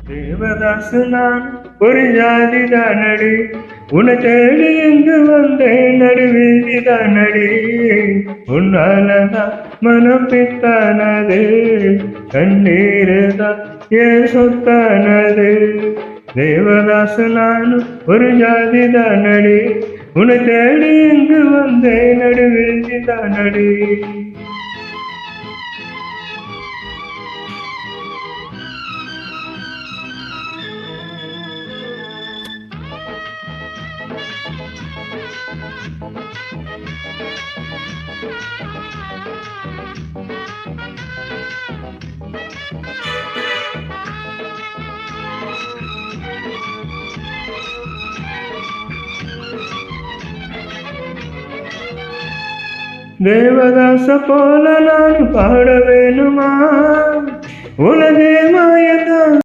தேவதாசு நான் ஒரு ஜாதி தானடி, உன்னை தேடி இங்கு வந்தேன் நடுவீதி தானடி. உன்னாலதான் மனம் பித்தானது, கண்ணீருதான் ஏன் சொத்தானது. தேவதாசு நான் ஒரு ஜாதி தானடி, உன்னை தேடி இங்கு வந்தேன் நடுவீதி தானடி. தேவதாச போல நான் பாட வேணுமா, உலகே மாயதான்.